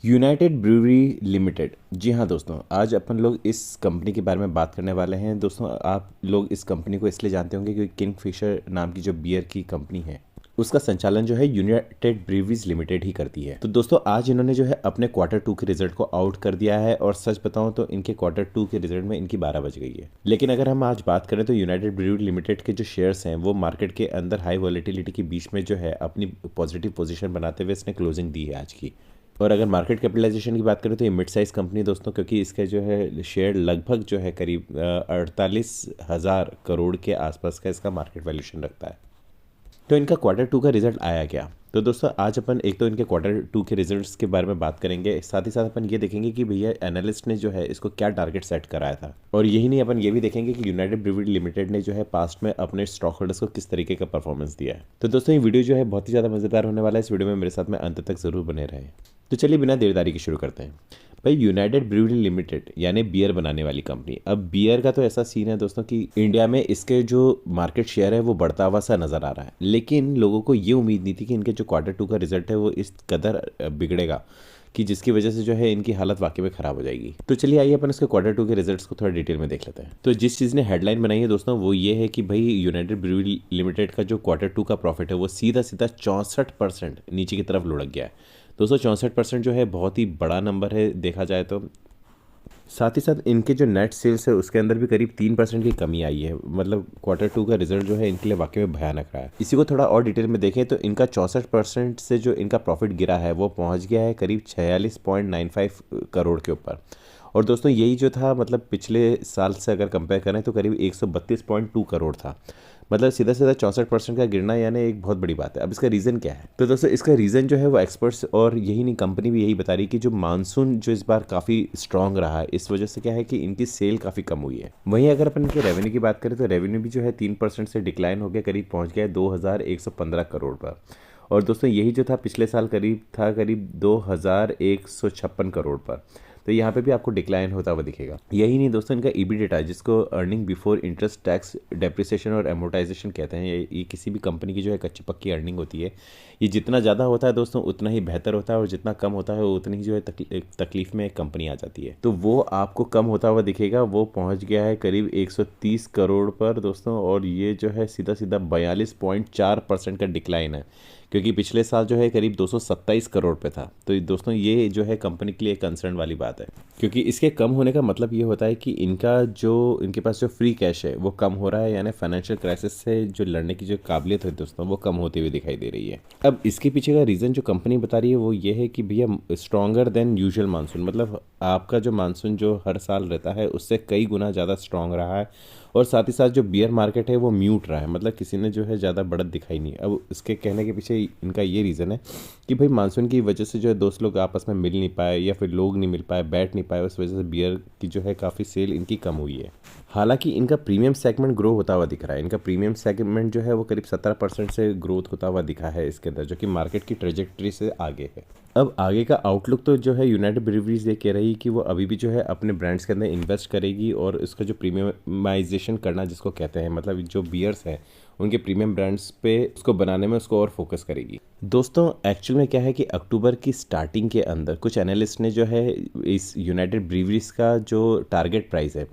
United brewery limited. जी हाँ दोस्तों, आज अपन लोग इस कंपनी के बारे में बात करने वाले हैं। दोस्तों, आप लोग इस कंपनी को इसलिए जानते होंगे क्योंकि किंगफिशर नाम की जो बियर की कंपनी है उसका संचालन जो है यूनाइटेड ब्रूअरीज लिमिटेड ही करती है। तो दोस्तों, आज इन्होंने जो है अपने Q2 के रिजल्ट को आउट कर दिया है और सच बताऊं तो इनके Q2 के रिजल्ट में इनकी 12 बज गई है। लेकिन अगर हम आज बात करें तो यूनाइटेड ब्रूअरी लिमिटेड के जो शेयर्स हैं वो मार्केट के अंदर हाई वॉलेटिलिटी के बीच में जो है अपनी पॉजिटिव पोजीशन बनाते हुए इसने क्लोजिंग दी है आज की। और अगर मार्केट कैपिटलाइजेशन की बात करें तो ये मिड साइज़ कंपनी दोस्तों, क्योंकि इसका जो है शेयर लगभग जो है करीब 48,000 करोड़ के आसपास का इसका मार्केट वैल्यूशन रखता है। तो इनका Q2 का रिजल्ट आया क्या? तो दोस्तों, आज अपन एक तो इनके Q2 के रिजल्ट्स के बारे में बात करेंगे, साथ ही साथ अपन ये देखेंगे कि भैया एनालिस्ट ने जो है इसको क्या टारगेट सेट कराया था। और यही नहीं, अपन ये भी देखेंगे कि यूनाइटेड ब्रूअरी लिमिटेड ने जो है पास्ट में अपने स्टॉक होल्डर्स को किस तरीके का परफॉर्मेंस दिया है। तो दोस्तों, ये वीडियो जो है बहुत ही ज़्यादा मज़ेदार होने वाला है। इस वीडियो में मेरे साथ में अंत तक ज़रूर बने रहें। तो चलिए बिना देरदारी के शुरू करते हैं। भाई, यूनाइटेड ब्रूअरी लिमिटेड यानी बियर बनाने वाली कंपनी। अब बियर का तो ऐसा सीन है दोस्तों कि इंडिया में इसके जो मार्केट शेयर है वो बढ़ता हुआ सा नजर आ रहा है, लेकिन लोगों को ये उम्मीद नहीं थी कि इनके जो Q2 का रिजल्ट है वो इस कदर बिगड़ेगा कि जिसकी वजह से जो है इनकी हालत वाकई में खराब हो जाएगी। तो चलिए आइए अपन इसके Q2 के रिजल्ट्स को थोड़ा डिटेल में देख लेते हैं। तो जिस चीज़ ने हेडलाइन बनाई है दोस्तों वो ये है कि भाई यूनाइटेड ब्रूअरी लिमिटेड का जो Q2 का प्रॉफिट है वो सीधा सीधा 64% नीचे की तरफ लुढ़क गया है। दोस्तों, 64% जो है बहुत ही बड़ा नंबर है देखा जाए तो। साथ ही साथ इनके जो नेट सेल्स है उसके अंदर भी करीब 3% की कमी आई है। मतलब Q2 का रिजल्ट जो है इनके लिए वाकई में भयानक रहा है। इसी को थोड़ा और डिटेल में देखें तो इनका 64% से जो इनका प्रॉफिट गिरा है वो पहुंच गया है करीब 46.95 करोड़ के ऊपर। और दोस्तों, यही जो था मतलब पिछले साल से अगर कंपेयर करें तो करीब 132.2 करोड़ था। मतलब सीधा सीधा 64% का गिरना यानी एक बहुत बड़ी बात है। अब इसका रीज़न क्या है? तो दोस्तों, इसका रीज़न जो है वो एक्सपर्ट्स और यही नहीं कंपनी भी यही बता रही है कि जो मानसून जो इस बार काफ़ी स्ट्रांग रहा है, इस वजह से क्या है कि इनकी सेल काफ़ी कम हुई है। वहीं अगर अपन इनके रेवेन्यू की बात करें तो रेवेन्यू भी जो है 3% से डिक्लाइन हो गया, करीब पहुँच गया 2,115 करोड़ पर। और दोस्तों, यही जो था पिछले साल करीब था करीब 2,156 करोड़ पर। तो यहाँ पे भी आपको डिक्लाइन होता हुआ दिखेगा। यही नहीं दोस्तों, इनका EBITDA जिसको earning before interest tax depreciation और एमोर्टाइजेशन कहते हैं, ये किसी भी कंपनी की जो है कच्ची पक्की अर्निंग होती है। ये जितना ज़्यादा होता है दोस्तों उतना ही बेहतर होता है, और जितना कम होता है उतनी ही जो है तकलीफ में एक कंपनी आ जाती है। तो वो आपको कम होता हुआ दिखेगा। वो पहुँच गया है करीब 130 करोड़ पर दोस्तों, और ये जो है सीधा सीधा 42.4% का डिक्लाइन है, क्योंकि पिछले साल जो है करीब 227 करोड़ पे था। तो दोस्तों, ये जो है कंपनी के लिए कंसर्न वाली बात है, क्योंकि इसके कम होने का मतलब ये होता है कि इनके पास जो फ्री कैश है वो कम हो रहा है, यानी फाइनेंशियल क्राइसिस से जो लड़ने की जो काबिलियत है दोस्तों वो कम होती हुई दिखाई दे रही है। अब इसके पीछे का रीज़न जो कंपनी बता रही है वो ये है कि भैया स्ट्रॉन्गर देन यूजुअल मानसून, मतलब आपका जो मानसून जो हर साल रहता है उससे कई गुना ज़्यादा स्ट्रांग रहा है। और साथ ही साथ जो बियर मार्केट है वो म्यूट रहा है, मतलब किसी ने जो है ज़्यादा बढ़त दिखाई नहीं। अब इसके कहने के पीछे इनका ये रीज़न है कि भाई मानसून की वजह से जो है दोस्त लोग आपस में मिल नहीं पाए या फिर लोग नहीं मिल पाए, बैठ नहीं पाए, उस वजह से बियर की जो है काफ़ी सेल इनकी कम हुई है। हालांकि इनका प्रीमियम सेगमेंट ग्रो होता हुआ दिख रहा है। इनका प्रीमियम सेगमेंट जो है वो करीब 17% से ग्रोथ होता हुआ दिखा है इसके अंदर, जो कि मार्केट की ट्रेजेक्ट्री से आगे है। अब आगे का आउटलुक तो जो है यूनाइटेड ब्रूअरीज ये कह रही है कि वो अभी भी जो है अपने ब्रांड्स के अंदर इन्वेस्ट करेगी और इसका जो प्रीमियमाइजेशन करना जिसको कहते हैं, मतलब जो बियर्स हैं उनके प्रीमियम ब्रांड्स पे उसको बनाने में उसको और फोकस करेगी। दोस्तों, एक्चुअल में क्या है कि अक्टूबर की स्टार्टिंग के अंदर कुछ एनालिस्ट ने जो है इस यूनाइटेड ब्रूअरीज का जो टारगेट प्राइस है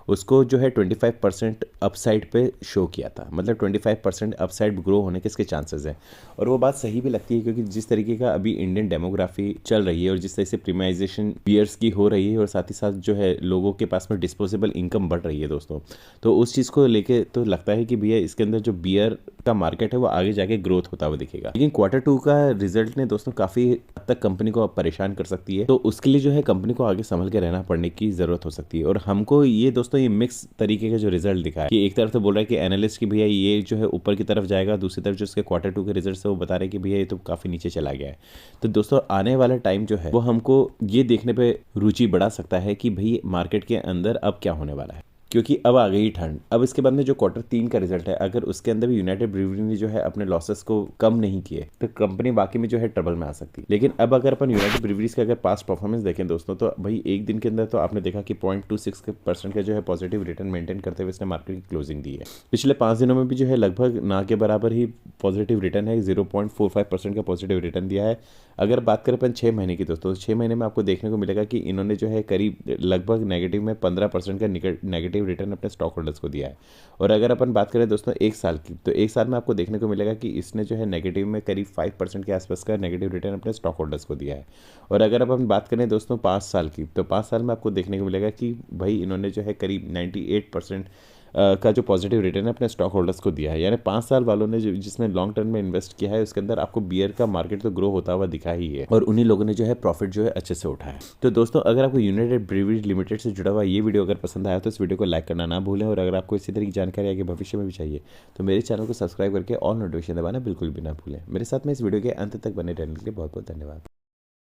उसको जो है 25% अपसाइड पे शो किया था। मतलब 25% अपसाइड ग्रो होने के इसके चांसेस हैं। और वो बात सही भी लगती है, क्योंकि जिस तरीके का अभी इंडियन डेमोग्राफी चल रही है और जिस तरह से प्रीमाइजेशन बियर्स की हो रही है और साथ ही साथ जो है लोगों के पास में डिस्पोजेबल इनकम बढ़ रही है दोस्तों, तो उस चीज़ को लेके तो लगता है कि भैया इसके अंदर जो बियर का मार्केट है वो आगे जाके ग्रोथ होता हुआ दिखेगा। लेकिन Q2 का रिजल्ट ने दोस्तों काफ़ी हद तक कंपनी को परेशान कर सकती है, तो उसके लिए जो है कंपनी को आगे संभल के रहना पड़ने की ज़रूरत हो सकती है। और हमको ये दोस्तों ये मिक्स तरीके का जो रिजल्ट दिखा है कि एक तरफ तो बोल रहा है कि एनालिस्ट की भैया ये जो है ऊपर की तरफ जाएगा, दूसरी तरफ जो इसके Q2 के रिजल्ट है वो बता रहे हैं कि भैया ये तो काफ़ी नीचे चला गया है। तो दोस्तों, आने वाला टाइम जो है वो हमको ये देखने पे रुचि बढ़ा सकता है कि भाई मार्केट के अंदर अब क्या होने वाला है। क्योंकि अब आ गई ठंड। अब इसके बाद में जो Q3 का रिजल्ट है, अगर उसके अंदर भी यूनाइटेड ब्रूअरी ने जो है अपने लॉसेस को कम नहीं किए तो कंपनी बाकी में जो है ट्रबल में आ सकती है। लेकिन अब अगर अपन यूनाइटेड ब्रूअरीज का अगर पास्ट परफॉर्मेंस देखें दोस्तों, तो भाई एक दिन के अंदर तो आपने देखा कि 0.26% का जो है पॉजिटिव रिटर्न मेंटेन करते हुए इसने मार्केट की क्लोजिंग दी है। पिछले 5 दिनों में भी जो है लगभग ना के बराबर ही पॉजिटिव रिटर्न है, 0.45% का पॉजिटिव रिटर्न दिया है। अगर बात करें अपन 6 महीने की दोस्तों, 6 महीने में आपको देखने को मिलेगा कि इन्होंने जो है करीब लगभग नेगेटिव में 15% का नेगेटिव रिटर्न अपने स्टॉक होल्डर्स को दिया है। और अगर अपन बात करें दोस्तों एक साल की, तो एक साल में आपको देखने को मिलेगा कि इसने जो है नेगेटिव में करीब 5% के आसपास का नेगेटिव रिटर्न अपने स्टॉक होल्डर्स को दिया है। और अगर अपन बात करें दोस्तों 5 साल की, तो 5 साल में आपको देखने को मिलेगा कि भाई इन्होंने जो है करीब 98% का जो पॉजिटिव रिटर्न है अपने स्टॉक होल्डर्स को दिया है। यानी 5 साल वालों ने जिसमें लॉन्ग टर्म में इन्वेस्ट किया है, उसके अंदर आपको बियर का मार्केट तो ग्रो होता हुआ दिखा ही है, और उन्हीं लोगों ने जो है प्रॉफिट जो है अच्छे से उठाया। तो दोस्तों अगर आपको यूनाइटेड ब्रूअरी लिमिटेड से जुड़ा हुआ ये वीडियो अगर पसंद आया तो इस वीडियो को लाइक करना ना भूलें, और अगर आपको इसी तरह की जानकारी आगे भविष्य में भी चाहिए तो मेरे चैनल को सब्सक्राइब करके ऑल नोटिफिकेशन दबाना बिल्कुल भी ना भूलें। मेरे साथ में इस वीडियो के अंत तक बने रहने के लिए बहुत बहुत धन्यवाद।